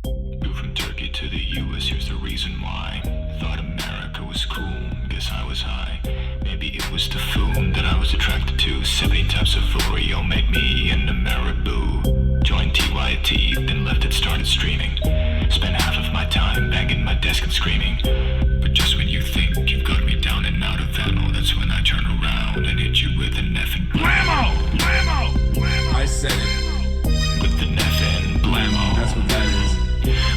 Moved from Turkey to the US, here's the reason why. Thought America was cool, guess I was high. Maybe it was the food that I was attracted to. 70 types of Oreo made me an Ameriboo. Joined TYT, then left it, started streaming. Spent half of my time banging my desk and screaming. But just when you think you've got me down and out of ammo, that's when I turn around and hit you with an effing blammo! Blammo! Blammo! I said it. With an effing blammo. That's what that is.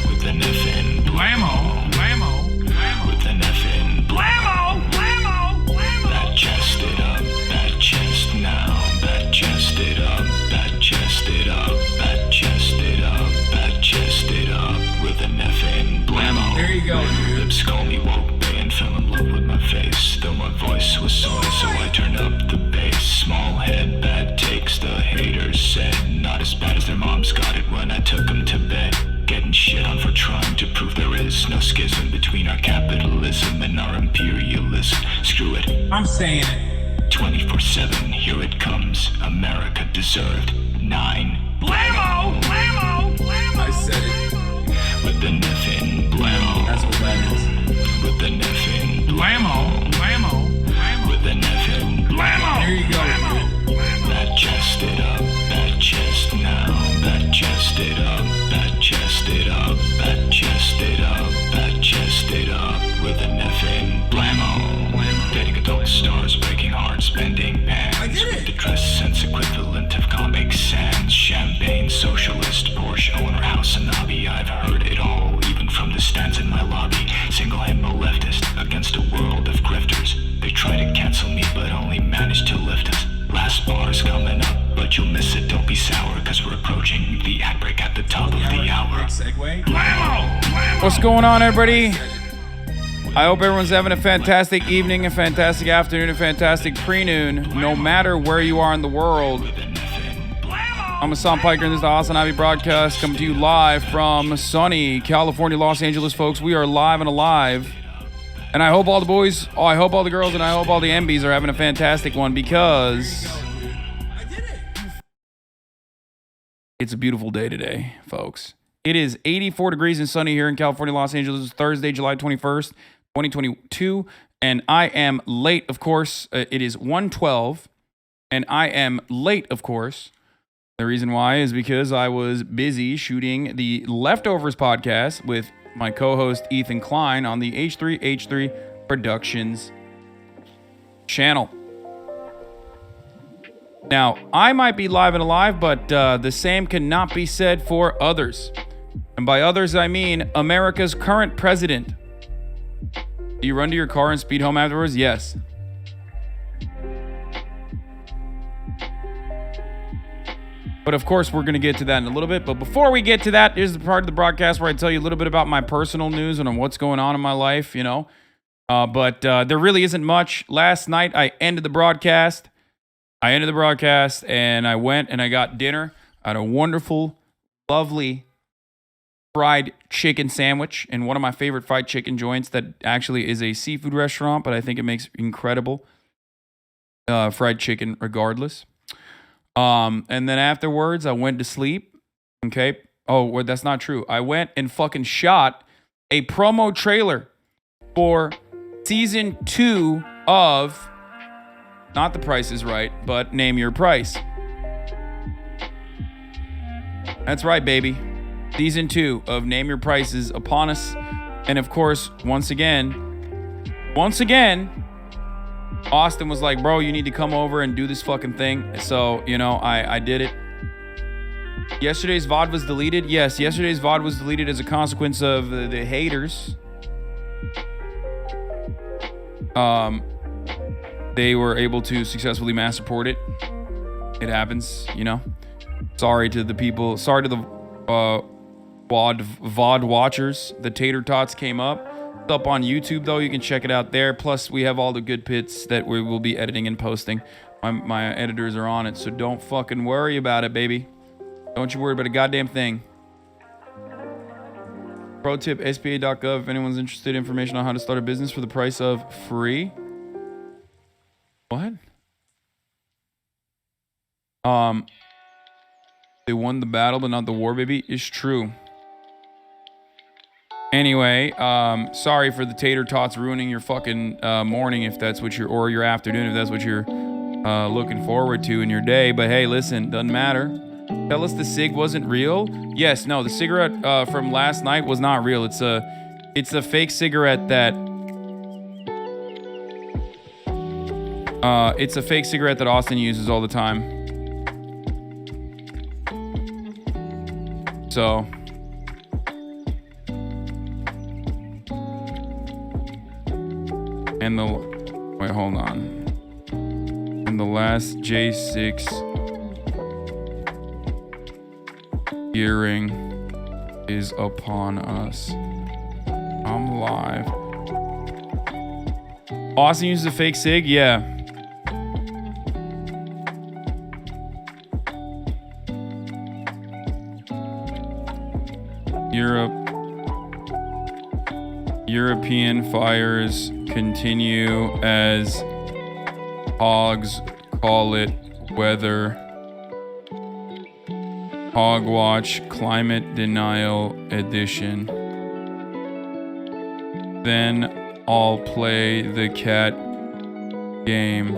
With an effing Blammo, blammo, blammo. With an effing Blammo, blammo, blammo. That chest it up, that chest now. That chest it up, that chest it up, that chest it up, that chest it up. With an effing blammo. There you go, dude. Lips call me woke, they and fell in love with my face. Though my voice was soy, so I turned up the bass. Small head, bad takes, the haters said. Not as bad as their moms got it when I took them to bed. Getting shit on for trying to prove there is no schism between our capitalism and our imperialism. Screw it. I'm saying it. 24/7, here it comes. America deserved 9. Blammo, blammo, blammo. I said it. With the effing blammo. That's what that is. With the effing Blammo, blammo, blammo. With the effing Blammo. There you go, dude. That chest it up, that chest now. That chest it up, that chest it up, that chest it up, that chest it up. With an effing blammo. Dating adult stars, breaking hearts, bending pans. I get it. With the dress sense equivalent of Comic Sans. Champagne, socialist, Porsche owner, house and hobby. I've heard it all, even from the stands in my lobby. Single himbo leftist against a world of grifters. They try to cancel me, but only manage to lift us. Last bar's coming up, but you'll miss it, don't be sour. Cause we're approaching the ad break at the top of the hour. Segue. Blammo, blammo. What's going on, everybody? I hope everyone's having a fantastic evening, a fantastic afternoon, a fantastic pre-noon, no matter where you are in the world. I'm Hasan Piker, and this is the Hasan broadcast coming to you live from sunny California, Los Angeles, folks. We are live and alive. And I hope all the boys, I hope all the girls, and I hope all the MBs are having a fantastic one because I did it. it's a beautiful day today, folks. It is 84 degrees and sunny here in California, Los Angeles. It's Thursday, July 21st, 2022. And I am late, of course. It is 1:12, and I am late, of course. The reason why is because I was busy shooting the Leftovers podcast with my co-host Ethan Klein on the H3H3 Productions channel. Now, I might be live and alive, but the same cannot be said for others. And by others, I mean America's current president. Do you run to your car and speed home afterwards? Yes. But of course, we're going to get to that in a little bit. But before we get to that, here's the part of the broadcast where I tell you a little bit about my personal news and on what's going on in my life, you know. But there really isn't much. Last night, I ended the broadcast. And I went and I got dinner at a wonderful, lovely fried chicken sandwich in one of my favorite fried chicken joints that actually is a seafood restaurant, but I think it makes incredible fried chicken regardless. And then afterwards, I went to sleep. Okay. Oh, well, that's not true. I went and fucking shot a promo trailer for season 2 of not The Price is Right, but Name Your Price. That's right, baby. Season 2 of Name Your Price is upon us. And of course, once again, Austin was like, bro, you need to come over and do this fucking thing. So, you know, I did it. Yesterday's VOD was deleted. Yes, yesterday's VOD was deleted as a consequence of the haters. They were able to successfully mass report it. It happens, you know. Sorry to the people. Sorry to the VOD watchers. The tater tots came up. It's up on YouTube, though. You can check it out there. Plus, we have all the good bits that we will be editing and posting. My editors are on it, so don't fucking worry about it, baby. Don't you worry about a goddamn thing. Pro tip, SBA.gov. If anyone's interested in information on how to start a business for the price of free. What? They won the battle, but not the war, baby. It's true. Anyway, sorry for the tater tots ruining your fucking morning if that's what you're, or your afternoon if that's what you're looking forward to in your day. But hey, listen, doesn't matter. Tell us the cig wasn't real. Yes, no, the cigarette from last night was not real. It's a fake cigarette that it's a fake cigarette that Austin uses all the time. So and wait, hold on. And the last J6 earring is upon us. I'm live. Austin uses a fake cig? Yeah. European fires continue as hogs call it weather. Hogwatch Climate Denial Edition. Then I'll play the cat game.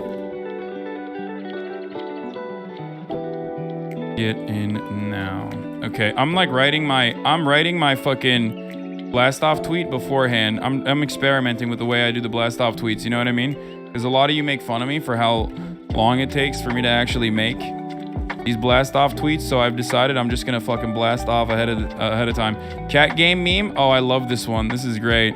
Get in now. Okay, I'm writing my fucking blast off tweet beforehand. I'm experimenting with the way I do the blast off tweets, you know what I mean? Because a lot of you make fun of me for how long it takes for me to actually make these blast off tweets, so I've decided I'm just gonna fucking blast off ahead of time. Cat game meme? Oh, I love this one. This is great.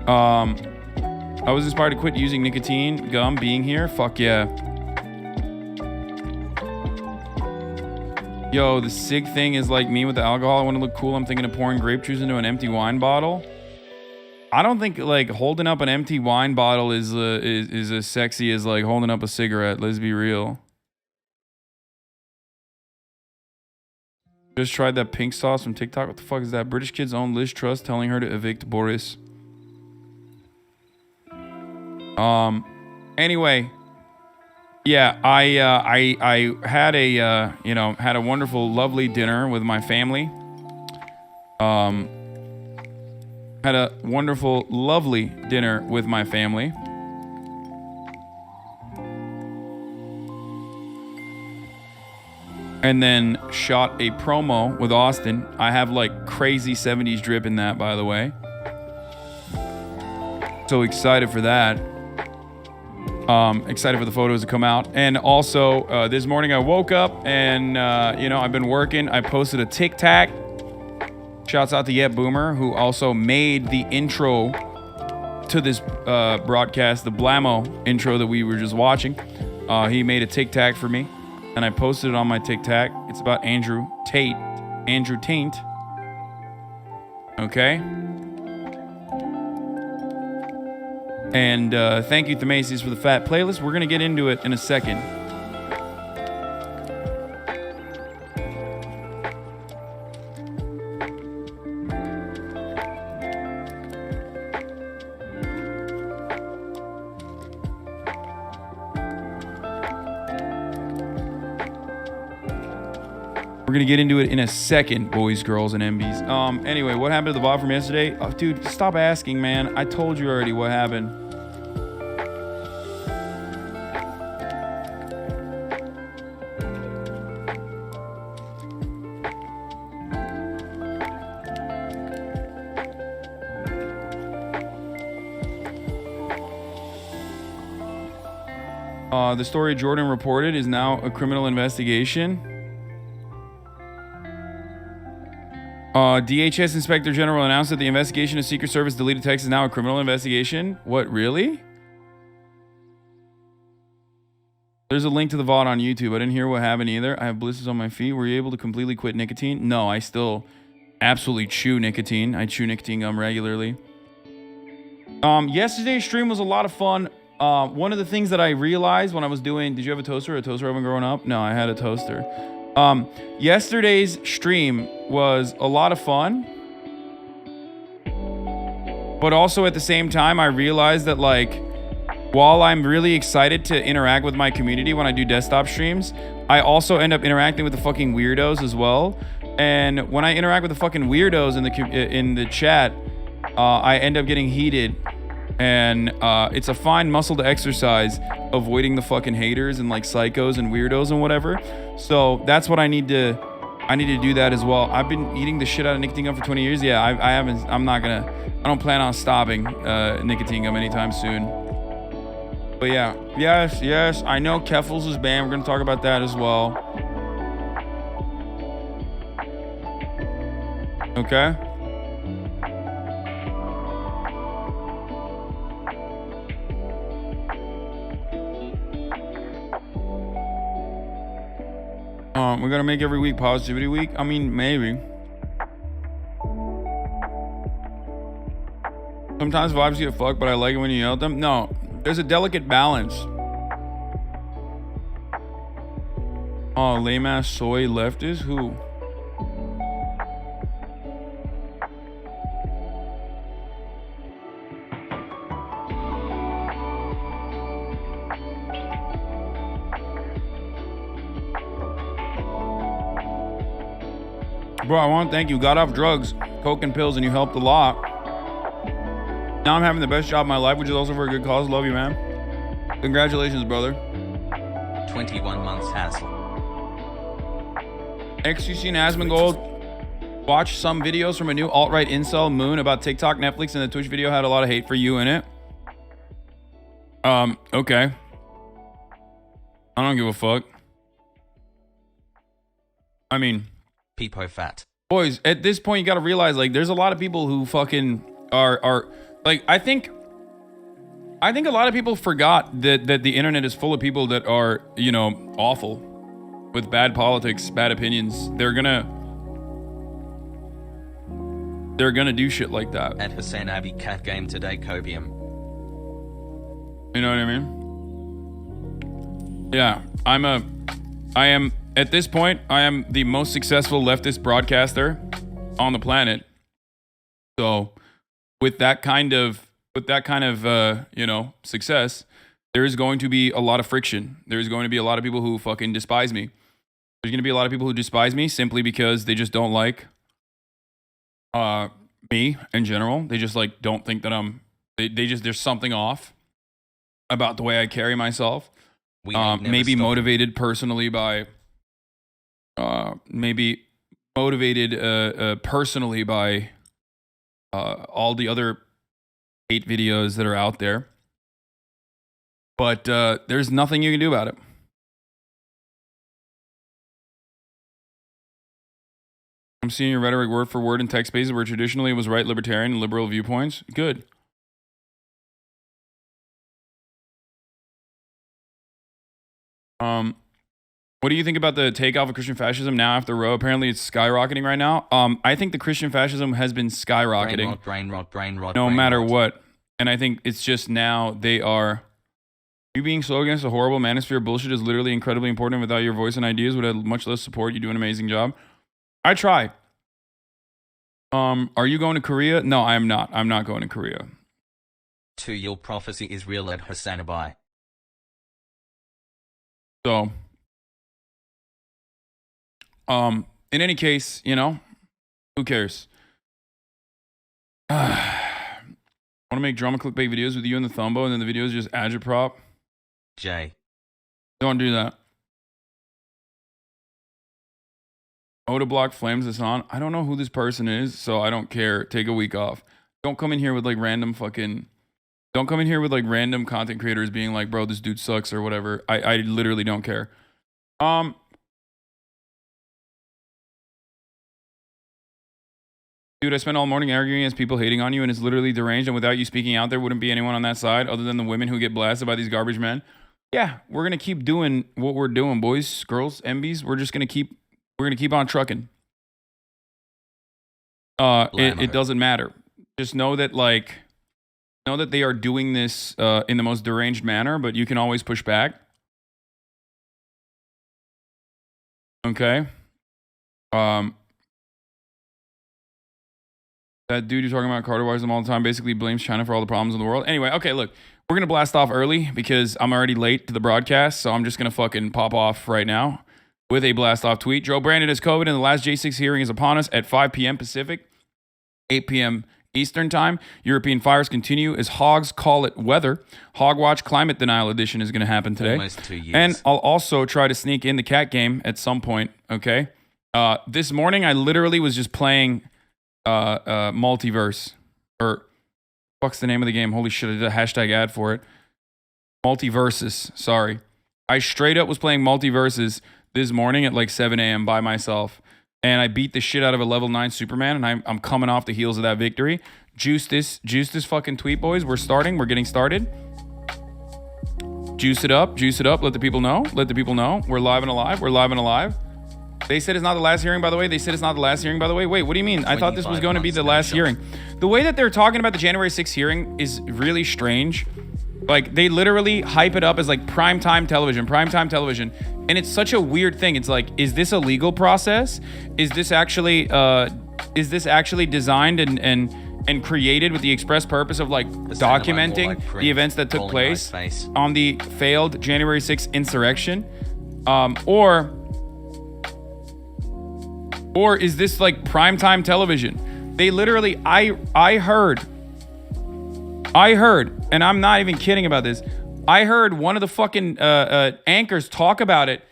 I was inspired to quit using nicotine gum being here. Fuck yeah. Yo, the cig thing is like me with the alcohol. I want to look cool. I'm thinking of pouring grape juice into an empty wine bottle. I don't think like holding up an empty wine bottle is as sexy as like holding up a cigarette. Let's be real. Just tried that pink sauce from TikTok. What the fuck is that? British kid's own Liz Truss telling her to evict Boris. Anyway, yeah, I had a wonderful, lovely dinner with my family. Had a wonderful, lovely dinner with my family. And then shot a promo with Austin. I have like crazy 70s drip in that, by the way. So excited for that. Excited for the photos to come out. And also, this morning I woke up and, I've been working. I posted a TikTok. Shouts out to Yet Boomer, who also made the intro to this broadcast, the Blammo intro that we were just watching. He made a TikTok for me, and I posted it on my TikTok. It's about Andrew Taint. Okay? And thank you to Macy's for the fat playlist. We're going to get into it in a second. We're going to get into it in a second, boys, girls, and MBs. Anyway, what happened to the VOD from yesterday? Oh, dude, stop asking, man. I told you already what happened. The story Jordan reported is now a criminal investigation. DHS Inspector General announced that the investigation of Secret Service deleted text is now a criminal investigation. What, really? There's a link to the VOD on YouTube. I didn't hear what happened either. I have blisters on my feet. Were you able to completely quit nicotine? No, I still absolutely chew nicotine. I chew nicotine gum regularly. Yesterday's stream was a lot of fun. One of the things that I realized when I was doing... Did you have a toaster? A toaster oven growing up? No, I had a toaster. Yesterday's stream was a lot of fun, but also at the same time I realized that like while I'm really excited to interact with my community when I do desktop streams, I also end up interacting with the fucking weirdos as well. And when I interact with the fucking weirdos in the chat, I end up getting heated. And it's a fine muscle to exercise, avoiding the fucking haters and like psychos and weirdos and whatever. So that's what I need to do that as well. I've been eating the shit out of nicotine gum for 20 years. Yeah, I haven't. I don't plan on stopping nicotine gum anytime soon. But yeah, yes, I know Keffels is banned. We're gonna talk about that as well. Okay. We're gonna make every week positivity week. I mean, maybe. Sometimes vibes get fucked, but I like it when you yell at them. No, there's a delicate balance. Oh, lame ass soy leftist? Who? Bro, I want to thank you. Got off drugs, coke and pills, and you helped a lot. Now I'm having the best job of my life, which is also for a good cause. Love you, man. Congratulations, brother. 21 months Hasan. XUC and Asmongold. Watch some videos from a new alt-right incel, Moon, about TikTok, Netflix, and the Twitch video had a lot of hate for you in it. Okay. I don't give a fuck. I mean... Peepo fat. Boys, at this point, you gotta realize, like, there's a lot of people who fucking are like, I think a lot of people forgot that the internet is full of people that are, you know, awful with bad politics, bad opinions. They're gonna do shit like that. At Hussein Abbey Cat Game today, Cobium. You know what I mean? Yeah, I am, at this point, I am the most successful leftist broadcaster on the planet. So, with that kind of you know, success, there is going to be a lot of friction. There is going to be a lot of people who fucking despise me. There's going to be a lot of people who despise me simply because they just don't like me in general. They just like don't think that they just, there's something off about the way I carry myself. Maybe motivated personally by all the other hate videos that are out there. But there's nothing you can do about it. I'm seeing your rhetoric word for word in text spaces where traditionally it was right libertarian and liberal viewpoints. Good. What do you think about the takeoff of Christian fascism now after Roe? Apparently it's skyrocketing right now. I think the Christian fascism has been skyrocketing. Brain rot. No matter what. And I think it's just now they are... You being so against a horrible manosphere bullshit is literally incredibly important. Without your voice and ideas would have much less support. You do an amazing job. I try. Are you going to Korea? No, I am not. I'm not going to Korea. To your prophecy is real at Hassan Abai. So... in any case, you know, who cares? I want to make drama clickbait videos with you and the Thumbo, and then the videos just agitprop. Jay. Don't do that. Oda block flames this on. I don't know who this person is, so I don't care. Take a week off. Don't come in here with like random content creators being like, bro, this dude sucks or whatever. I literally don't care. Dude, I spent all morning arguing against people hating on you, and it's literally deranged, and without you speaking out, there wouldn't be anyone on that side other than the women who get blasted by these garbage men. Yeah, we're going to keep doing what we're doing, boys, girls, MBs. We're going to keep on trucking. It doesn't matter. Just know that they are doing this in the most deranged manner, but you can always push back. Okay? That dude you're talking about, Carter wires them all the time, basically blames China for all the problems in the world. Anyway, okay, look, we're going to blast off early because I'm already late to the broadcast, so I'm just going to fucking pop off right now with a blast off tweet. Joe Brandon has COVID and the last J6 hearing is upon us at 5 p.m. Pacific, 8 p.m. Eastern time. European fires continue as hogs call it weather. Hogwatch Climate Denial Edition is going to happen today. Almost 2 years. And I'll also try to sneak in the cat game at some point, okay? This morning, I literally was just playing Multiverse. Or, what's the name of the game? Holy shit, I did a hashtag ad for it. Multiverses, sorry. I straight up was playing Multiverses this morning at like 7 a.m. by myself. And I beat the shit out of a level 9 Superman, and I'm coming off the heels of that victory. Juice this fucking tweet, boys. We're getting started. Juice it up, let the people know. We're live and alive. They said it's not the last hearing, by the way. Wait, what do you mean? I thought this was going to be the last hearing. The way that they're talking about the January 6th hearing is really strange. Like, they literally hype it up as like primetime television. And it's such a weird thing. It's like, is this a legal process? Is this actually designed and created with the express purpose of like documenting the events that took place on the failed January 6th insurrection? Or is this like primetime television? They literally, I heard, and I'm not even kidding about this. I heard one of the fucking anchors talk about it,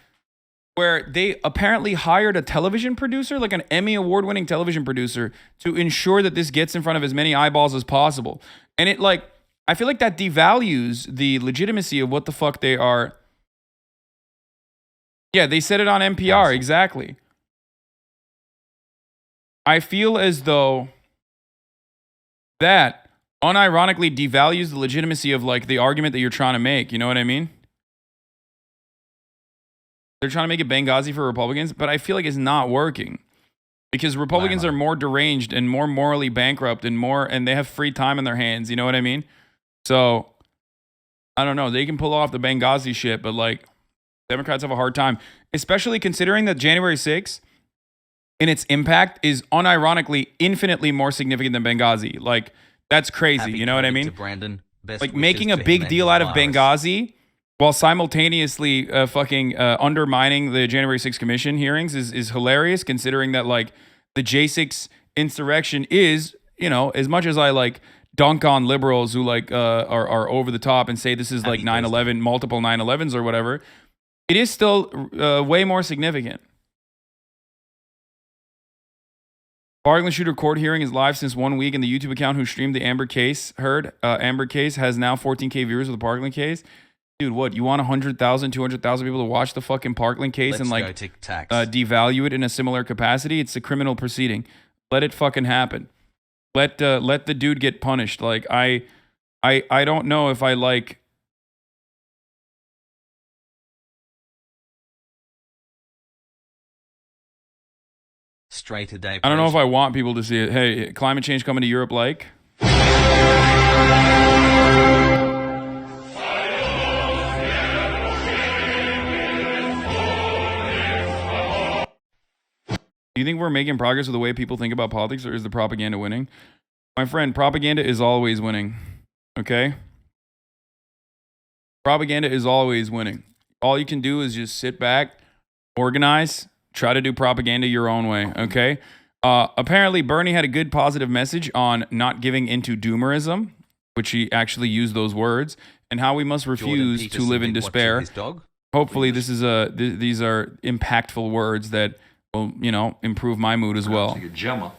where they apparently hired a television producer, like an Emmy award-winning television producer, to ensure that this gets in front of as many eyeballs as possible. And it like, I feel like that devalues the legitimacy of what the fuck they are. Yeah, they said it on NPR, exactly. I feel as though that unironically devalues the legitimacy of like the argument that you're trying to make. You know what I mean? They're trying to make it Benghazi for Republicans, but I feel like it's not working because Republicans are more deranged and more morally bankrupt and they have free time in their hands. You know what I mean? So I don't know. They can pull off the Benghazi shit, but like Democrats have a hard time, especially considering that January 6th in its impact is unironically infinitely more significant than Benghazi. Like, that's crazy. You know what I mean? Brandon, like making a big deal out of Benghazi while simultaneously undermining the January 6th Commission hearings is hilarious, considering that like the J6 insurrection is, you know, as much as I like dunk on liberals who like are over the top and say this is like 9/11, multiple 9/11s or whatever, it is still way more significant. Parkland shooter court hearing is live since 1 week, and the YouTube account who streamed the Amber case Amber case has now 14K viewers with the Parkland case. Dude, what? You want 100,000, 200,000 people to watch the fucking Parkland case and like devalue it in a similar capacity? It's a criminal proceeding. Let it fucking happen. Let the dude get punished. Like I don't know if I like. Straight today. I don't know if I want people to see it. Hey, climate change coming to Europe like. Do you think we're making progress with the way people think about politics, or is the propaganda winning? My friend, propaganda is always winning. Okay? Propaganda is always winning. All you can do is just sit back, organize, try to do propaganda your own way, okay? Apparently, Bernie had a good positive message on not giving into doomerism, which he actually used those words, and how we must refuse to live in despair. Hopefully, these are impactful words that will, you know, improve my mood as well. Gemma,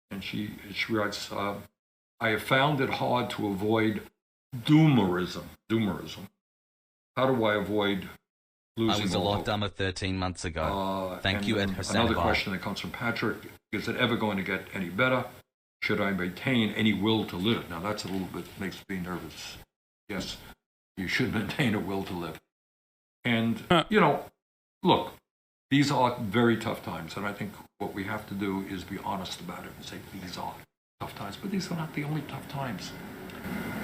and she writes, I have found it hard to avoid doomerism. How do I avoid losing I was a all lot hope? dumber 13 months ago. Thank you, Ed Hasan. Another question that comes from Patrick: is it ever going to get any better? Should I maintain any will to live? Now that's a little bit, makes me nervous. Yes, you should maintain a will to live. And, you know, look, these are very tough times, and I think what we have to do is be honest about it and say these are tough times, but these are not the only tough times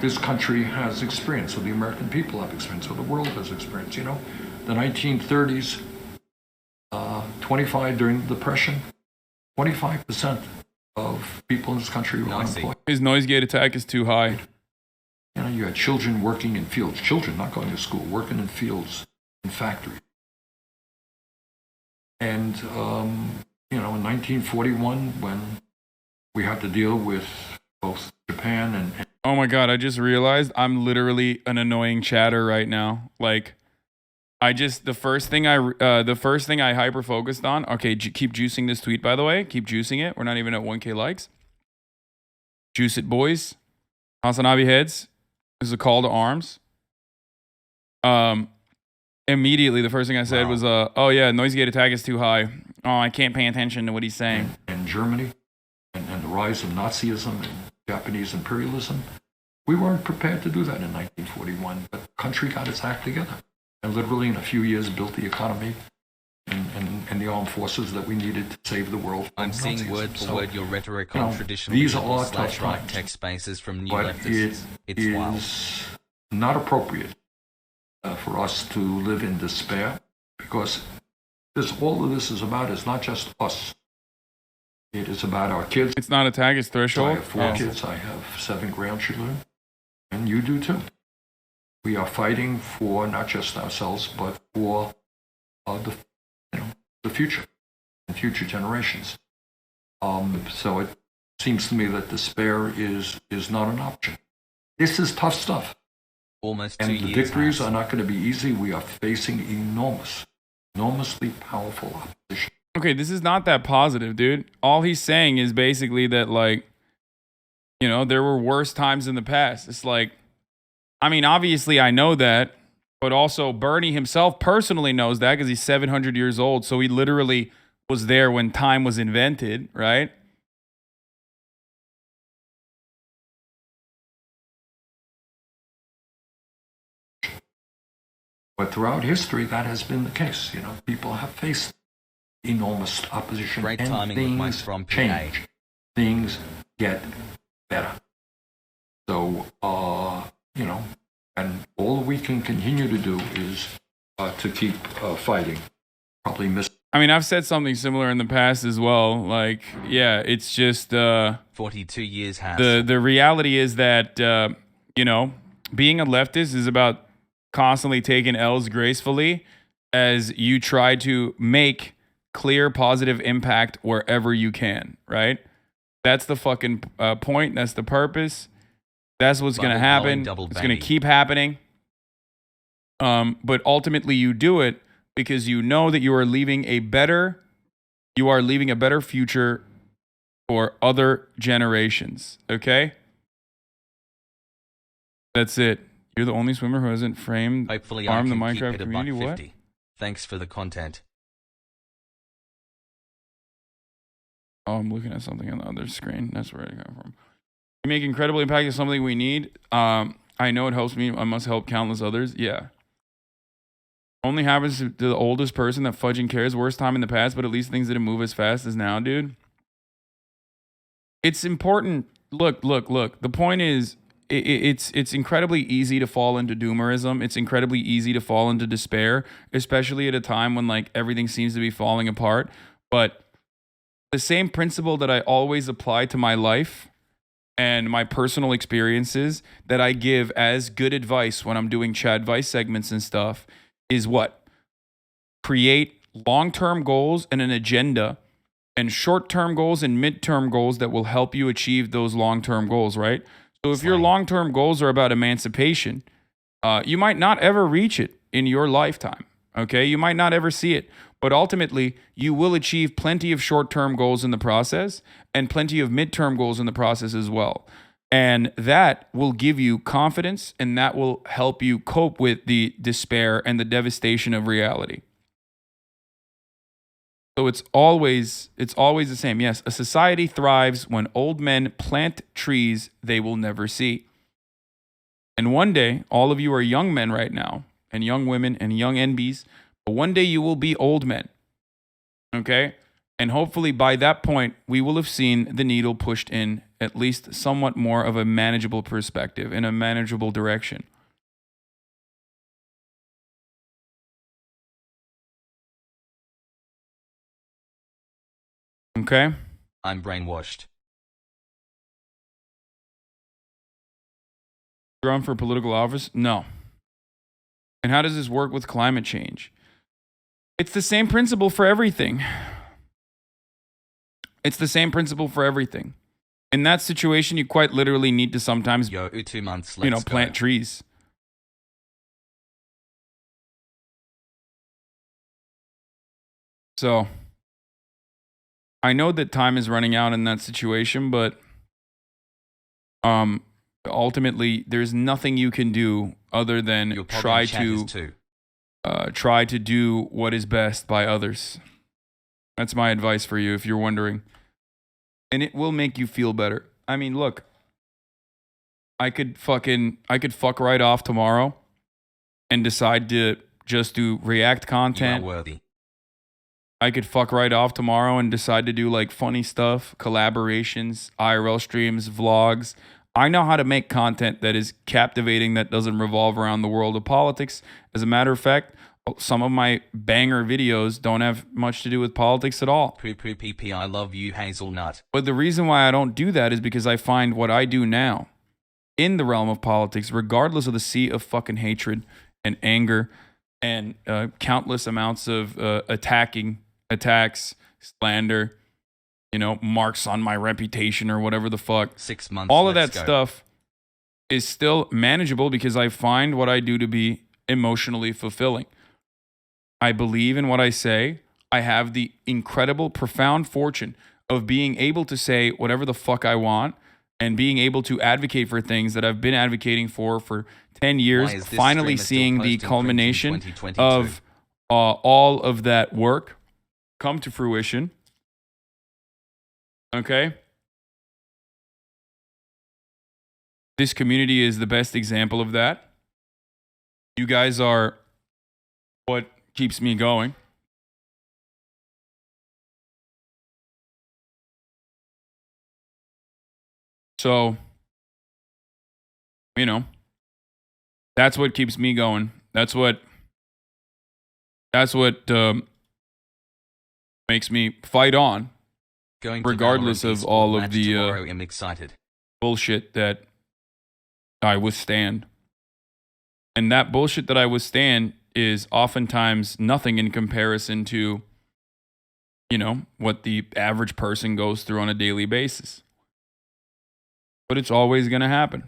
this country has experienced, or the American people have experienced, or the world has experienced. You know, the 1930s, 25 during the Depression, 25% of people in this country who are Noisy. unemployed. His noise gate attack is too high. You know, you had children working in fields, children not going to school, working in fields, in factories. And, you know, in 1941, when we had to deal with both Japan and Oh my God, I just realized I'm literally an annoying chatter right now. Like, the first thing I hyper focused on. Okay, keep juicing this tweet, by the way. Keep juicing it. We're not even at 1K likes. Juice it, boys. Hasan Abi heads. This is a call to arms. Immediately, the first thing I said was, oh yeah, noise gate attack is too high. Oh, I can't pay attention to what he's saying. and Germany and the rise of Nazism and Japanese imperialism. We weren't prepared to do that in 1941, but the country got its act together and literally in a few years built the economy and the armed forces that we needed to save the world from I'm seeing Nazism. word for So, word your rhetoric you know, on traditional these are liberal all slash tough right times. tech spaces from new but leftists. It's it wild. is not appropriate for us to live in despair because all of this is about is not just us. It is about our kids. It's not attack, it's I threshold. have 4 kids. I have 7 grandchildren, and you do too. We are fighting for not just ourselves, but for the future and future generations. So it seems to me that despair is not an option. This is tough stuff, Almost 2 and the years. victories has. are not going to be easy. We are facing enormously powerful opposition. Okay, this is not that positive, dude. All he's saying is basically that, like, you know, there were worse times in the past. It's like, I mean, obviously I know that, but also Bernie himself personally knows that because he's 700 years old. So he literally was there when time was invented, right? But throughout history, that has been the case. You know, people have faced enormous opposition, Great and timing with Mike things from PA. change. Things get better. So, you know, and all we can continue to do is to keep fighting. Probably miss. I mean, I've said something similar in the past as well. Like, yeah, it's just 42 years has. the reality is that you know, being a leftist is about constantly taking L's gracefully as you try to make clear positive impact wherever you can, right? That's the fucking point. That's the purpose. That's what's going to Bubble happen. blowing double It's going to baby. keep happening. But ultimately you do it because you know that you are leaving a better future for other generations, okay? That's it. You're the only swimmer who hasn't farmed Hopefully the I can keep Minecraft it a community. buck What? 50. Thanks for the content. Oh, I'm looking at something on the other screen. That's where it came from. You make incredible impact is something we need. I know it helps me. I must help countless others. Yeah. Only happens to the oldest person that fudging cares. Worst time in the past, but at least things didn't move as fast as now, dude. It's important. Look. The point is, it's incredibly easy to fall into doomerism. It's incredibly easy to fall into despair, especially at a time when like everything seems to be falling apart. But the same principle that I always apply to my life and my personal experiences that I give as good advice when I'm doing chat advice segments and stuff is what? Create long-term goals and an agenda and short-term goals and mid-term goals that will help you achieve those long-term goals, right? So if your long-term goals are about emancipation, you might not ever reach it in your lifetime, okay? You might not ever see it, but ultimately you will achieve plenty of short-term goals in the process and plenty of mid-term goals in the process as well. And that will give you confidence and that will help you cope with the despair and the devastation of reality. So it's always the same. Yes, a society thrives when old men plant trees they will never see. And one day, all of you are young men right now, and young women and young NBs, but one day you will be old men. Okay? And hopefully by that point, we will have seen the needle pushed in at least somewhat more of a manageable perspective, in a manageable direction. Okay? I'm brainwashed. run for political office? No. And how does this work with climate change? It's the same principle for everything. It's the same principle for everything. In that situation, you quite literally need to sometimes, Yo, 2 months, let's go. plant trees. So, I know that time is running out in that situation, but ultimately, there's nothing you can do other than Your problem try chat is to too. try to do what is best by others. That's my advice for you if you're wondering. And it will make you feel better. I mean, look, I could fuck right off tomorrow and decide to just do react You content. are worthy. I could fuck right off tomorrow and decide to do like funny stuff, collaborations, IRL streams, vlogs. I know how to make content that is captivating, that doesn't revolve around the world of politics. As a matter of fact, some of my banger videos don't have much to do with politics at all. Poo poo pee pee, I love you, hazelnut. But the reason why I don't do that is because I find what I do now in the realm of politics, regardless of the sea of fucking hatred and anger and countless amounts of attacks, slander, marks on my reputation or whatever the fuck. 6 months, All of let's that go. stuff is still manageable because I find what I do to be emotionally fulfilling. I believe in what I say. I have the incredible, profound fortune of being able to say whatever the fuck I want and being able to advocate for things that I've been advocating for 10 Why years, is this finally streamer still seeing the posting culmination prints in 2022? of all of that work come to fruition. Okay? This community is the best example of that. You guys are what keeps me going. So, that's what keeps me going. That's what makes me fight on, Going to regardless Valorant of eSport all of match the tomorrow, I'm excited. bullshit that I withstand. And that bullshit that I withstand is oftentimes nothing in comparison to, what the average person goes through on a daily basis. But it's always going to happen.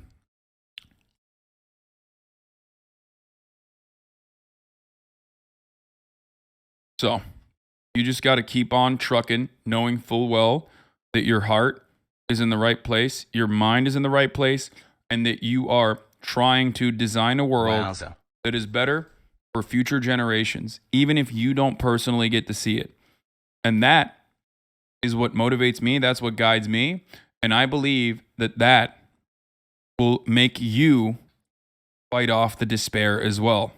So, you just got to keep on trucking, knowing full well that your heart is in the right place, your mind is in the right place, and that you are trying to design a world Wowza. that is better for future generations, even if you don't personally get to see it. And that is what motivates me. That's what guides me. And I believe that will make you fight off the despair as well.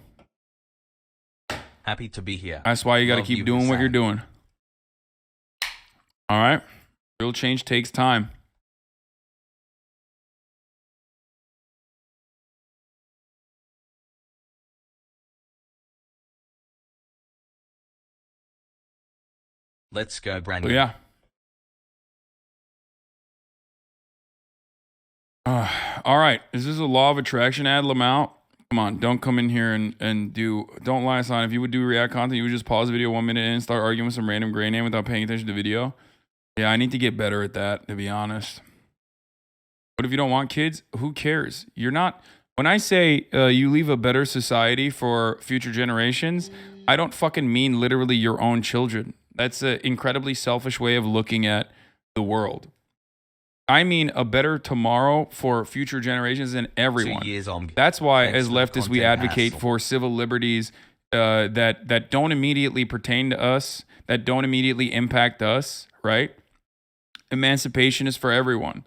Happy to be here. That's why you got to Love keep you, doing what Hasan. you're doing. All right? Real change takes time. Let's go, So Brandon. yeah. All right. Is this a law of attraction ad, Lamau? Come on, don't come in here and don't lie, Hasan. If you would do react content, you would just pause the video 1 minute in and start arguing with some random gray name without paying attention to the video. Yeah, I need to get better at that, to be honest. But if you don't want kids, who cares? You're not. When I say you leave a better society for future generations, I don't fucking mean literally your own children. That's an incredibly selfish way of looking at the world. I mean a better tomorrow for future generations and everyone. 2 years on. That's why, Thanks as for the leftists, we content advocate hassle. for civil liberties that don't immediately pertain to us, that don't immediately impact us, right? Emancipation is for everyone.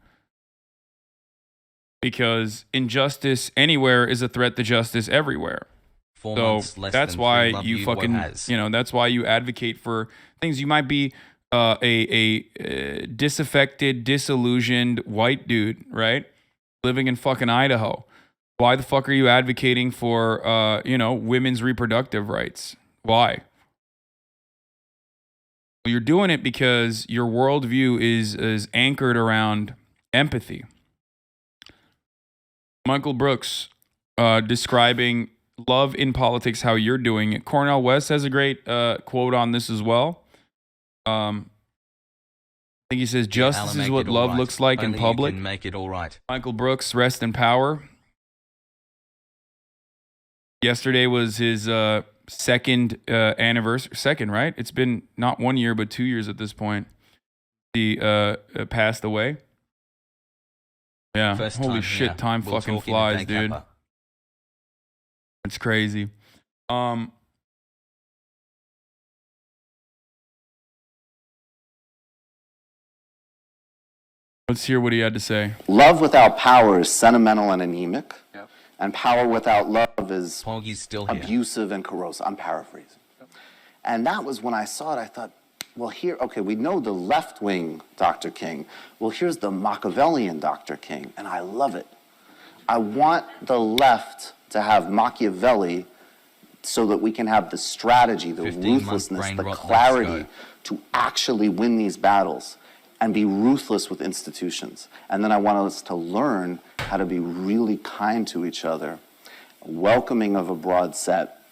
Because injustice anywhere is a threat to justice everywhere. 4 So months, less that's than why three, love you fucking, Wahaz. that's why you advocate for things. You might be a disaffected, disillusioned white dude, right? Living in fucking Idaho. Why the fuck are you advocating for, women's reproductive rights? Why? Well, you're doing it because your worldview is anchored around empathy. Michael Brooks describing love in politics, how you're doing it. Cornell West has a great quote on this as well. I think he says, justice is what love looks like in public. You can make it all right. Michael Brooks, rest in power. Yesterday was his second anniversary. Second, right? It's been not 1 year, but 2 years at this point. He passed away. Yeah. First Holy time shit, here. time We'll fucking talk in a flies, day, dude. Kappa. It's crazy. Let's hear what he had to say. Love without power is sentimental and anemic, and power without love is Poggy's still here. abusive and corrosive. I'm paraphrasing. And that was when I saw it, I thought, well, here, okay, we know the left wing Dr. King. Well, here's the Machiavellian Dr. King, and I love it. I want the left to have Machiavelli so that we can have the strategy, the 15-month ruthlessness, brain the rot, clarity let's to actually win these battles and be ruthless with institutions. And then I want us to learn how to be really kind to each other, welcoming of a broad set,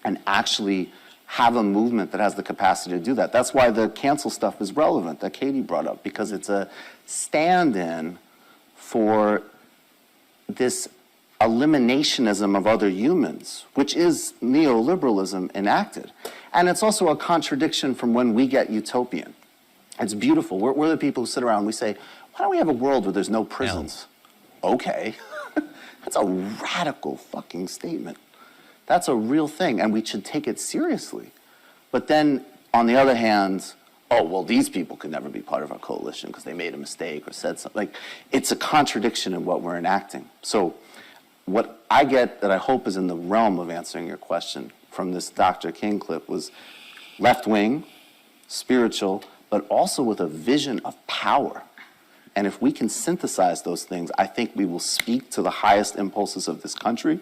and actually have a movement that has the capacity to do that. That's why the cancel stuff is relevant, that Katie brought up, because it's a stand-in for this eliminationism of other humans, which is neoliberalism enacted. And it's also a contradiction from when we get utopian. It's beautiful. We're the people who sit around and we say, why don't we have a world where there's no prisons? Okay. That's a radical fucking statement. That's a real thing, and we should take it seriously. But then, on the other hand, oh, well, these people could never be part of our coalition because they made a mistake or said something. Like, it's a contradiction in what we're enacting. So what I get that I hope is in the realm of answering your question from this Dr. King clip was left-wing, spiritual, but also with a vision of power. And if we can synthesize those things, I think we will speak to the highest impulses of this country.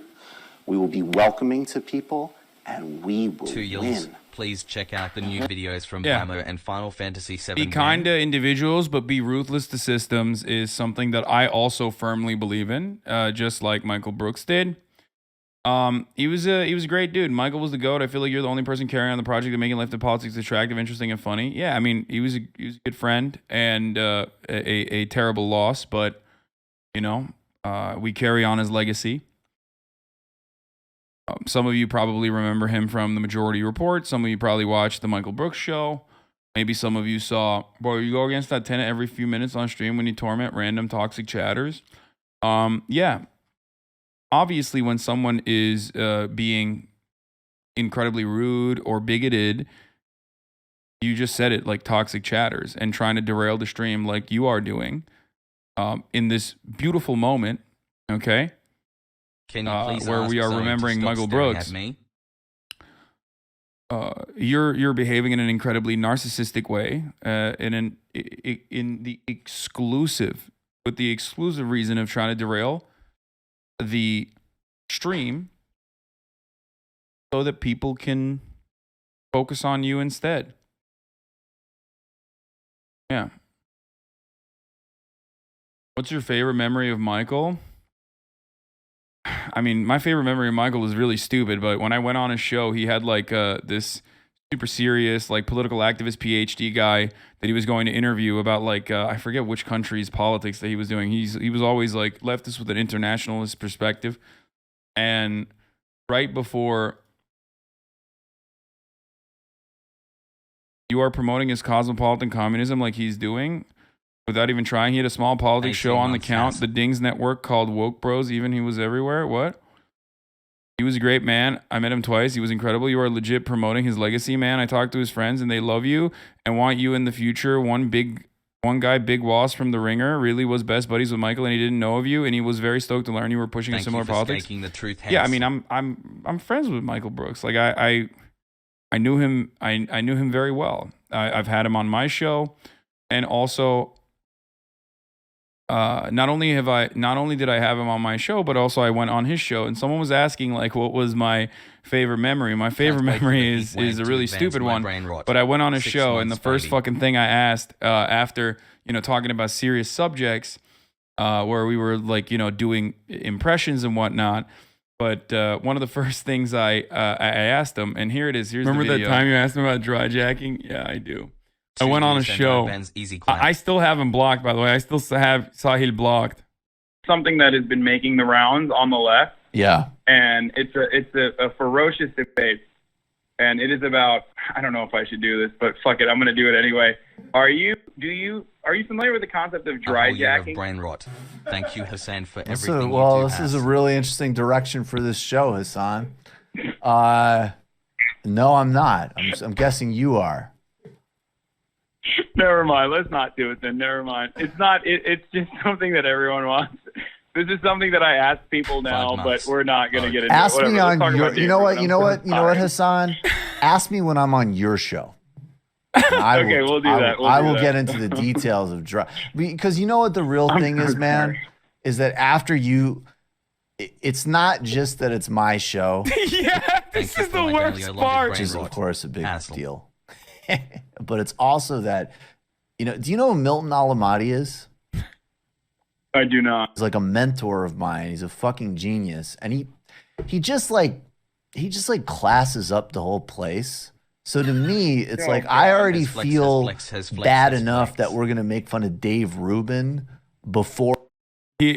We will be welcoming to people, and we will win. Please check out the new videos from Yeah. Blammo and Final Fantasy VII. Be kind to individuals, but be ruthless to systems is something that I also firmly believe in, just like Michael Brooks did. He was a great dude. Michael was the GOAT. I feel like you're the only person carrying on the project and making left politics attractive, interesting, and funny. Yeah, I mean, he was a good friend and a terrible loss, but you know, we carry on his legacy. Some of you probably remember him from the Majority Report. Some of you probably watched the Michael Brooks show. Maybe some of you saw, bro, you go against that tenant every few minutes on stream when you torment random toxic chatters. Yeah. Obviously, when someone is being incredibly rude or bigoted, you just said it, like toxic chatters, and trying to derail the stream like you are doing in this beautiful moment, okay? Can you please where ask we are Hasan to remembering stop Michael staring Brooks. at me? You're behaving in an incredibly narcissistic way, in the exclusive reason of trying to derail the stream so that people can focus on you instead. Yeah. What's your favorite memory of Michael? I mean, my favorite memory of Michael is really stupid, but when I went on his show, he had like this super serious, like political activist PhD guy that he was going to interview about like, I forget which country's politics that he was doing. He was always like leftist with an internationalist perspective. And right before you are promoting his cosmopolitan communism like he's doing, without even trying, he had a small politics show on the count, the Dings Network, called Woke Bros. Even he was everywhere. What? He was a great man. I met him twice. He was incredible. You are legit promoting his legacy, man. I talked to his friends and they love you and want you in the future. One guy, Big Wass from The Ringer, really was best buddies with Michael and he didn't know of you and he was very stoked to learn you were pushing a similar politics. The truth, yeah, I mean, I'm friends with Michael Brooks. Like I knew him. I knew him very well. I've had him on my show, and also. Not only did I have him on my show, but also I went on his show, and someone was asking like, what was my favorite memory? My favorite memory is a really stupid one. But I went on his show, and the first fucking thing I asked after talking about serious subjects where we were like, doing impressions and whatnot. But one of the first things I asked him, and here it is. Here's Remember the video. that time you asked me about dry jacking? Yeah, I do. I Two went on a views and show. Ben's easy clap. I still have him blocked, by the way. I still have Sahil blocked. Something that has been making the rounds on the left, Yeah. and it's a ferocious debate, and it is about, I don't know if I should do this, but fuck it, I'm going to do it anyway. Are you familiar with the concept of A dry whole year of jacking? brain rot. Thank you, Hasan, for This everything is you do. a really interesting direction for this show, Hasan. No, I'm not. I'm guessing you are. Never mind. Let's not do it then. Never mind. It's not. It's just something that everyone wants. This is something that I ask people now, 5 but months. we're not going to get into Ask it. me Whatever. on Let's talk your. about You know what? David. You know I'm what? You know what, sorry. Hassan? Ask me when I'm on your show. Okay, we'll do that. I We'll will do get that. into the details of dry, because you know what the real thing is, man, sorry. is that after you, it's not just that it's my show, Yeah, this Thank you is for the my worst daily part. which is of rot. course a big Hassle. deal, but it's also that, do you know who Milton Alamati is? I do not. He's like a mentor of mine. He's a fucking genius, and he just like classes up the whole place. So to me, it's Oh, like God. I already His flex, his feel flex, his flex, bad his enough flex. that we're gonna make fun of Dave Rubin before.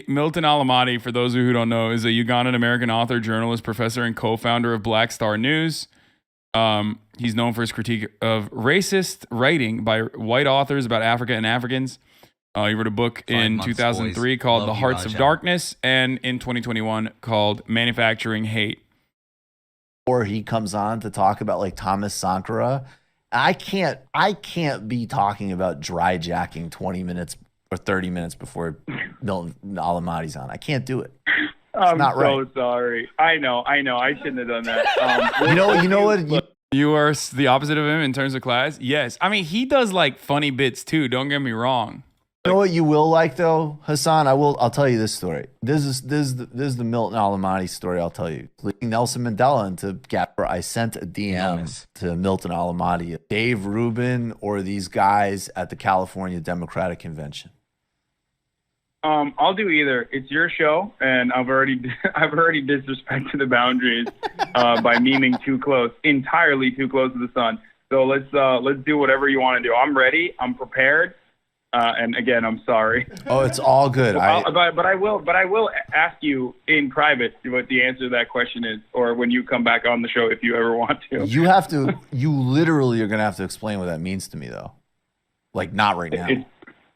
Milton Alamati, for those of you who don't know, is a Ugandan American author, journalist, professor, and co-founder of Black Star News. He's known for his critique of racist writing by white authors about Africa and Africans. He wrote a book 5 in months, 2003 boys. called Love The you, Hearts of Raja. Darkness, and in 2021 called Manufacturing Hate. Or he comes on to talk about like Thomas Sankara. I can't be talking about dry jacking 20 minutes or 30 minutes before Milton Alamati's on. I can't do it. I'm not so right. sorry. I know. I shouldn't have done that. You know what? You are the opposite of him in terms of class? Yes. I mean, he does like funny bits too, don't get me wrong. You know what you will like though, Hasan? I'll tell you this story. This is the Milton Alamati story. I'll tell you. Leading Nelson Mandela into gap. I sent a DM Nice. to Milton Alamati, Dave Rubin, or these guys at the California Democratic Convention. I'll do either. It's your show, and I've already disrespected the boundaries by memeing too close, entirely too close to the sun. So let's do whatever you want to do. I'm ready. I'm prepared. And again, I'm sorry. Oh, it's all good. But I will ask you in private what the answer to that question is, or when you come back on the show, if you ever want to. You literally are gonna have to explain what that means to me though. Like not right now.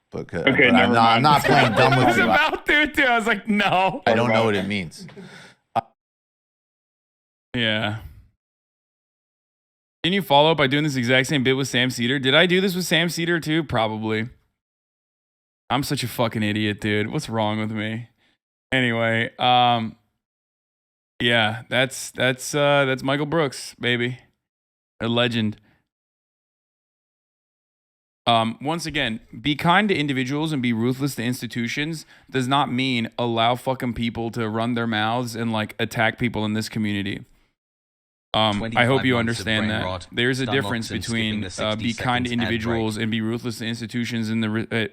But never I'm mind. not playing dumb I with was you. about to too. I was like, no. I don't know what it means. Yeah. Can you follow up by doing this exact same bit with Sam Cedar? Did I do this with Sam Cedar too? Probably. I'm such a fucking idiot, dude. What's wrong with me? Anyway, yeah, that's Michael Brooks, baby. A legend. Once again, be kind to individuals and be ruthless to institutions does not mean allow fucking people to run their mouths and like attack people in this community. I 25 hope you months of understand brain that rot. there's a Stunlocks difference and between skipping the be 60 kind to seconds ad break. individuals and be ruthless to institutions. And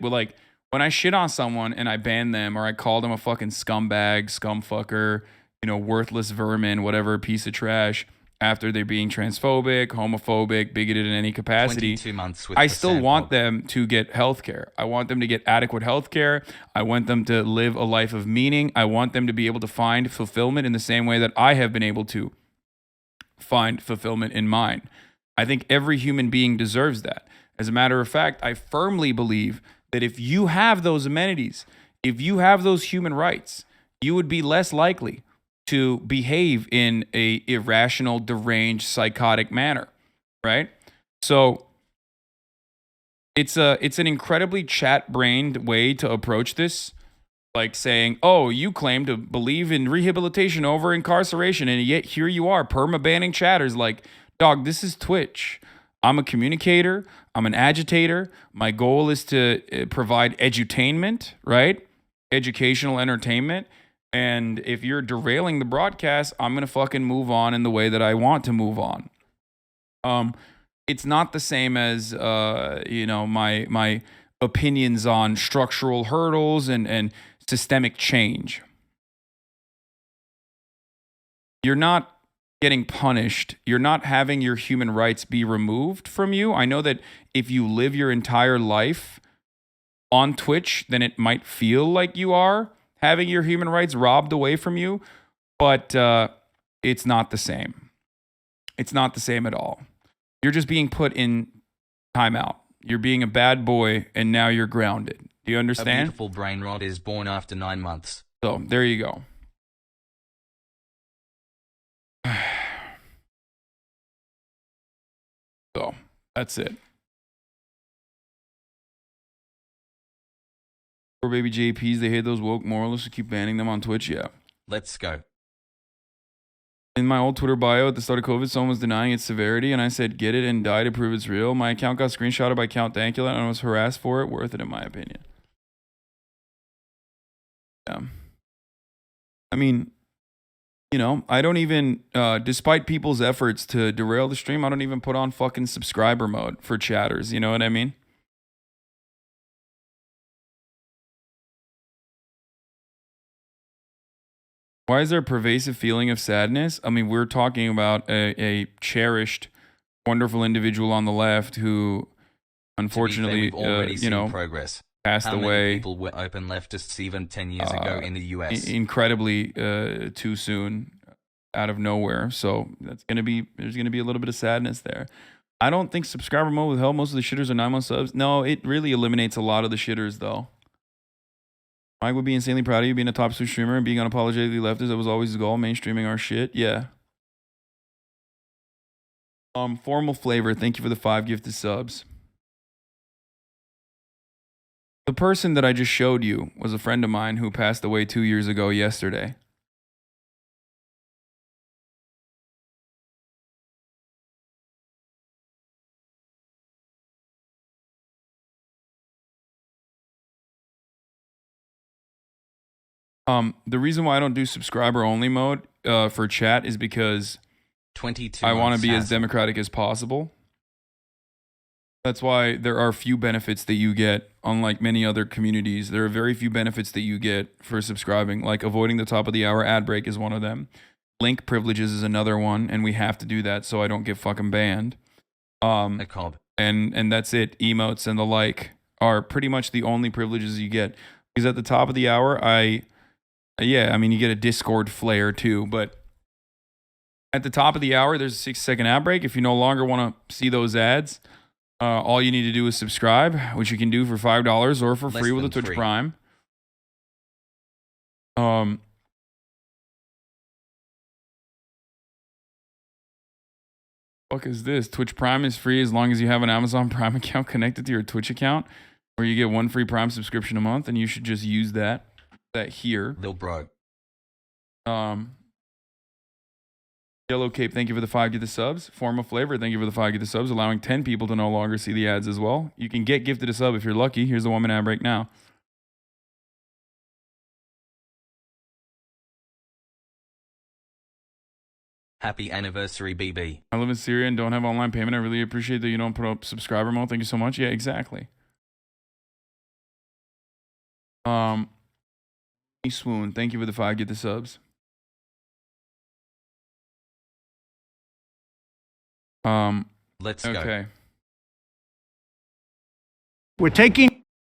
well, like when I shit on someone and I ban them or I call them a fucking scumbag, scumfucker, worthless vermin, whatever piece of trash, after they're being transphobic, homophobic, bigoted in any capacity, 22 months with I the still sand want pop. them to get health care. I want them to get adequate health care. I want them to live a life of meaning. I want them to be able to find fulfillment in the same way that I have been able to find fulfillment in mine. I think every human being deserves that. As a matter of fact, I firmly believe that if you have those amenities, if you have those human rights, you would be less likely to behave in a irrational, deranged, psychotic manner, right? So it's an incredibly chat-brained way to approach this, like saying, "Oh, you claim to believe in rehabilitation over incarceration, and yet here you are perma-banning chatters." Like, dog, this is Twitch. I'm a communicator. I'm an agitator. My goal is to provide edutainment, right? Educational entertainment. And if you're derailing the broadcast, I'm going to fucking move on in the way that I want to move on. It's not the same as, my opinions on structural hurdles and systemic change. You're not getting punished. You're not having your human rights be removed from you. I know that if you live your entire life on Twitch, then it might feel like you are having your human rights robbed away from you, but it's not the same. It's not the same at all. You're just being put in timeout. You're being a bad boy, and now you're grounded. Do you A understand? beautiful brain rot is born after 9 months. So there you go. So that's it. Poor baby JPs, they hate those woke moralists who keep banning them on Twitch. Yeah. Let's go. In my old Twitter bio at the start of COVID, someone was denying its severity, and I said, get it and die to prove it's real. My account got screenshotted by Count Dankula, and I was harassed for it. Worth it, in my opinion. Yeah. I mean, you know, I don't even, despite people's efforts to derail the stream, I don't even put on fucking subscriber mode for chatters. You know what I mean? Why is there a pervasive feeling of sadness? I mean, we're talking about a cherished, wonderful individual on the left who, unfortunately, To be fair, we've already you seen know, progress. passed How away. many people were open leftists even 10 years ago in the US? Incredibly too soon, out of nowhere. So there's gonna be a little bit of sadness there. I don't think subscriber mode will help. Most of the shitters are 9-month subs. No, it really eliminates a lot of the shitters though. Mike would be insanely proud of you being a top Twitch streamer and being unapologetically leftist. That was always his goal. Mainstreaming our shit. Yeah. Formal flavor. Thank you for the 5 gifted subs. The person that I just showed you was a friend of mine who passed away 2 years ago yesterday. The reason why I don't do subscriber only mode for chat is because 22 I want to months be as has- democratic as possible. That's why there are few benefits that you get, unlike many other communities. There are very few benefits that you get for subscribing, like avoiding the top of the hour ad break is one of them. Link privileges is another one, and we have to do that so I don't get fucking banned. A cob. And that's it. Emotes and the like are pretty much the only privileges you get. Because at the top of the hour, yeah, I mean, you get a Discord flare too, but at the top of the hour, there's a 6-second ad break. If you no longer want to see those ads, all you need to do is subscribe, which you can do for $5 or for Less free with a than Twitch free. Prime. Fuck is this? Twitch Prime is free as long as you have an Amazon Prime account connected to your Twitch account, where you get 1 free Prime subscription a month, and you should just use that here. Lil bro. Yellow Cape, thank you for the 5 gifted subs. Form of Flavor, thank you for the 5 gifted subs, allowing 10 people to no longer see the ads as well. You can get gifted a sub if you're lucky. Here's the 1-minute ad break now. Happy anniversary, BB. I live in Syria and don't have online payment. I really appreciate that you don't put up subscriber mode. Thank you so much. Yeah, exactly. Swoon, thank you for the 5 gifted subs. Let's go. Okay. We're taking